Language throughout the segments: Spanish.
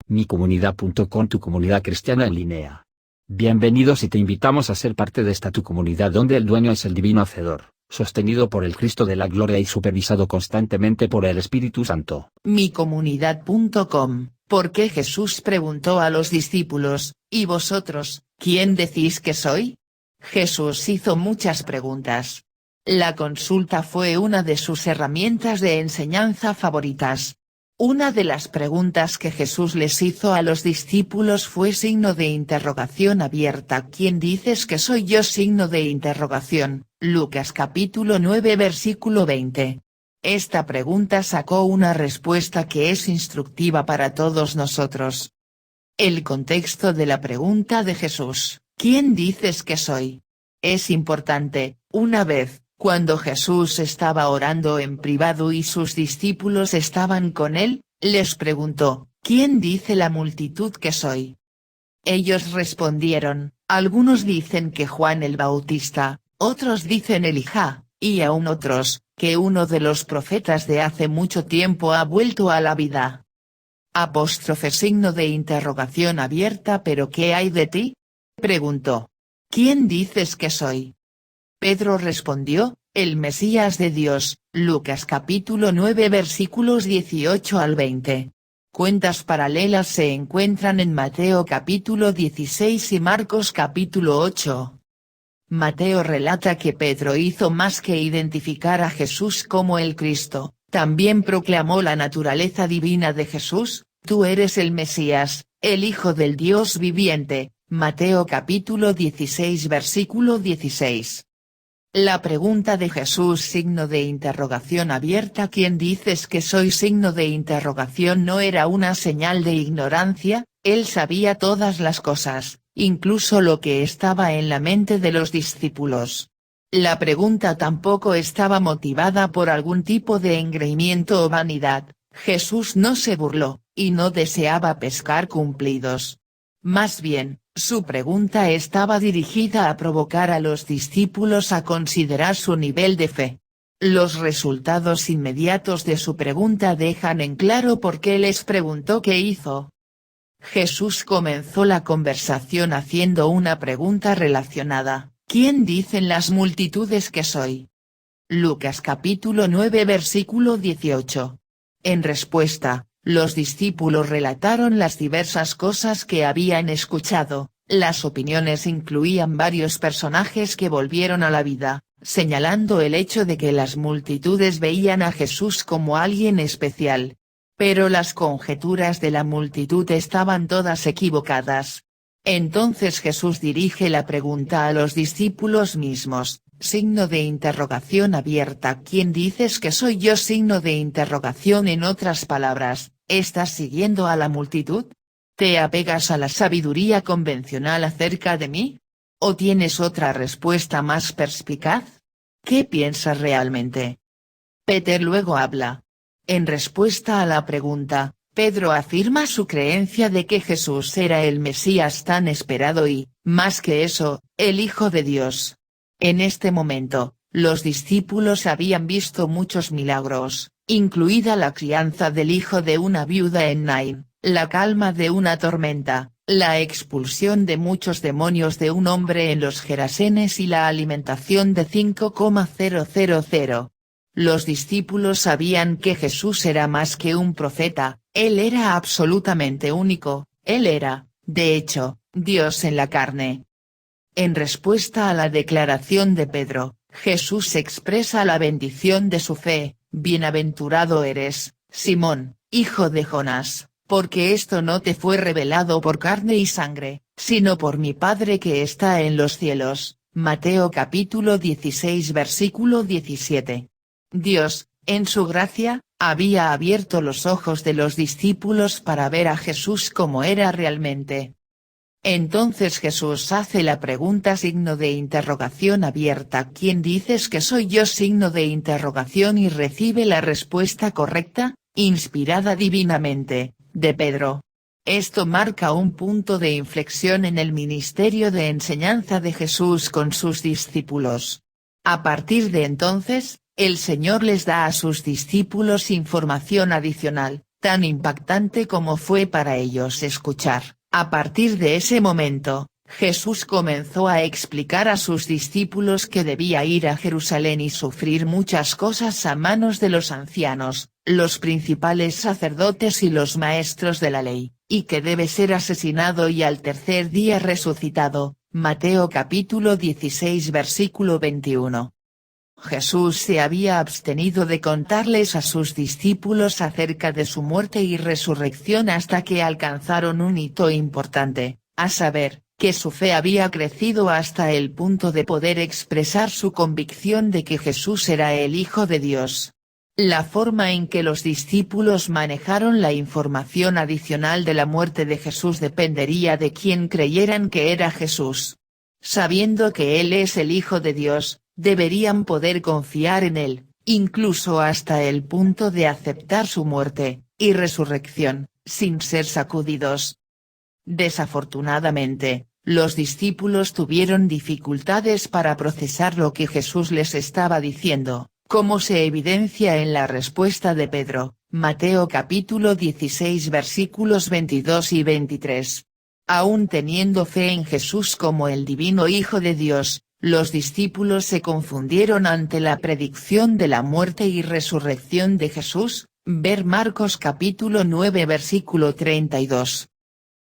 micomunidad.com, tu comunidad cristiana en línea. Bienvenidos y te invitamos a ser parte de esta tu comunidad donde el dueño es el divino Hacedor, sostenido por el Cristo de la Gloria y supervisado constantemente por el Espíritu Santo. Micomunidad.com, porque Jesús preguntó a los discípulos, ¿y vosotros, quién decís que soy? Jesús hizo muchas preguntas. La consulta fue una de sus herramientas de enseñanza favoritas. Una de las preguntas que Jesús les hizo a los discípulos fue signo de interrogación abierta. ¿Quién dices que soy yo? Signo de interrogación, Lucas capítulo 9 versículo 20. Esta pregunta sacó una respuesta que es instructiva para todos nosotros. El contexto de la pregunta de Jesús, ¿quién dices que soy? Es importante. Una vez, cuando Jesús estaba orando en privado y sus discípulos estaban con él, les preguntó, ¿quién dice la multitud que soy? Ellos respondieron, algunos dicen que Juan el Bautista, otros dicen Elías, y aún otros, que uno de los profetas de hace mucho tiempo ha vuelto a la vida. Signo de interrogación abierta. ¿Pero qué hay de ti? Preguntó. ¿Quién dices que soy? Pedro respondió, el Mesías de Dios, Lucas capítulo 9 versículos 18 al 20. Cuentas paralelas se encuentran en Mateo capítulo 16 y Marcos capítulo 8. Mateo relata que Pedro hizo más que identificar a Jesús como el Cristo, también proclamó la naturaleza divina de Jesús, tú eres el Mesías, el Hijo del Dios viviente, Mateo capítulo 16 versículo 16. La pregunta de Jesús signo de interrogación abierta. ¿Quién dices que soy? Signo de interrogación no era una señal de ignorancia, él sabía todas las cosas, incluso lo que estaba en la mente de los discípulos. La pregunta tampoco estaba motivada por algún tipo de engreimiento o vanidad, Jesús no se burló, y no deseaba pescar cumplidos. Más bien, su pregunta estaba dirigida a provocar a los discípulos a considerar su nivel de fe. Los resultados inmediatos de su pregunta dejan en claro por qué les preguntó qué hizo. Jesús comenzó la conversación haciendo una pregunta relacionada, ¿quién dicen las multitudes que soy? Lucas capítulo 9 versículo 18. En respuesta, los discípulos relataron las diversas cosas que habían escuchado, las opiniones incluían varios personajes que volvieron a la vida, señalando el hecho de que las multitudes veían a Jesús como alguien especial. Pero las conjeturas de la multitud estaban todas equivocadas. Entonces Jesús dirige la pregunta a los discípulos mismos, signo de interrogación abierta. ¿Quién dices que soy yo? Signo de interrogación. En otras palabras, ¿estás siguiendo a la multitud? ¿Te apegas a la sabiduría convencional acerca de mí? ¿O tienes otra respuesta más perspicaz? ¿Qué piensas realmente? Peter luego habla. En respuesta a la pregunta, Pedro afirma su creencia de que Jesús era el Mesías tan esperado y, más que eso, el Hijo de Dios. En este momento, los discípulos habían visto muchos milagros, incluida la crianza del hijo de una viuda en Naín, la calma de una tormenta, la expulsión de muchos demonios de un hombre en los Gerasenes y la alimentación de 5,000. Los discípulos sabían que Jesús era más que un profeta, él era absolutamente único, él era, de hecho, Dios en la carne. En respuesta a la declaración de Pedro, Jesús expresa la bendición de su fe, bienaventurado eres, Simón, hijo de Jonás, porque esto no te fue revelado por carne y sangre, sino por mi Padre que está en los cielos. Mateo capítulo 16 versículo 17. Dios, en su gracia, había abierto los ojos de los discípulos para ver a Jesús como era realmente. Entonces Jesús hace la pregunta signo de interrogación abierta. ¿Quién dices que soy yo? Signo de interrogación y recibe la respuesta correcta, inspirada divinamente, de Pedro. Esto marca un punto de inflexión en el ministerio de enseñanza de Jesús con sus discípulos. A partir de entonces, el Señor les da a sus discípulos información adicional, tan impactante como fue para ellos escuchar. A partir de ese momento, Jesús comenzó a explicar a sus discípulos que debía ir a Jerusalén y sufrir muchas cosas a manos de los ancianos, los principales sacerdotes y los maestros de la ley, y que debe ser asesinado y al tercer día resucitado. Mateo capítulo 16 versículo 21. Jesús se había abstenido de contarles a sus discípulos acerca de su muerte y resurrección hasta que alcanzaron un hito importante, a saber, que su fe había crecido hasta el punto de poder expresar su convicción de que Jesús era el Hijo de Dios. La forma en que los discípulos manejaron la información adicional de la muerte de Jesús dependería de quién creyeran que era Jesús. Sabiendo que Él es el Hijo de Dios, deberían poder confiar en Él, incluso hasta el punto de aceptar su muerte y resurrección, sin ser sacudidos. Desafortunadamente, los discípulos tuvieron dificultades para procesar lo que Jesús les estaba diciendo, como se evidencia en la respuesta de Pedro, Mateo capítulo 16 versículos 22 y 23. Aún teniendo fe en Jesús como el divino Hijo de Dios, los discípulos se confundieron ante la predicción de la muerte y resurrección de Jesús, ver Marcos capítulo 9 versículo 32.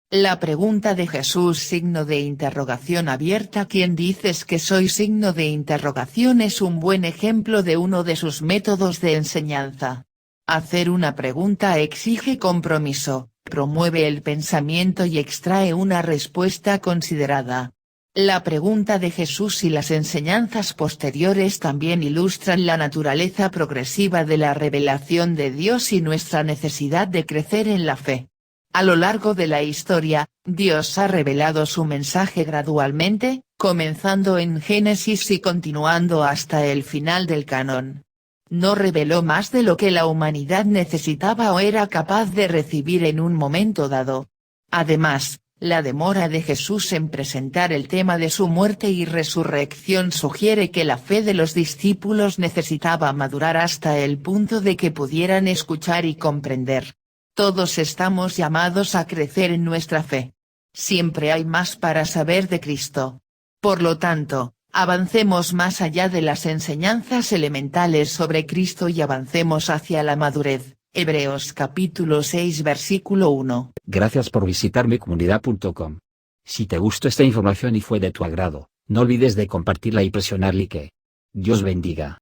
La pregunta de Jesús signo de interrogación abierta ¿quién dices que soy? Signo de interrogación es un buen ejemplo de uno de sus métodos de enseñanza. Hacer una pregunta exige compromiso, promueve el pensamiento y extrae una respuesta considerada. La pregunta de Jesús y las enseñanzas posteriores también ilustran la naturaleza progresiva de la revelación de Dios y nuestra necesidad de crecer en la fe. A lo largo de la historia, Dios ha revelado su mensaje gradualmente, comenzando en Génesis y continuando hasta el final del canon. No reveló más de lo que la humanidad necesitaba o era capaz de recibir en un momento dado. Además, la demora de Jesús en presentar el tema de su muerte y resurrección sugiere que la fe de los discípulos necesitaba madurar hasta el punto de que pudieran escuchar y comprender. Todos estamos llamados a crecer en nuestra fe. Siempre hay más para saber de Cristo. Por lo tanto, avancemos más allá de las enseñanzas elementales sobre Cristo y avancemos hacia la madurez. Hebreos capítulo 6 versículo 1. Gracias por visitar micomunidad.com. Si te gustó esta información y fue de tu agrado, no olvides de compartirla y presionar like. Dios bendiga.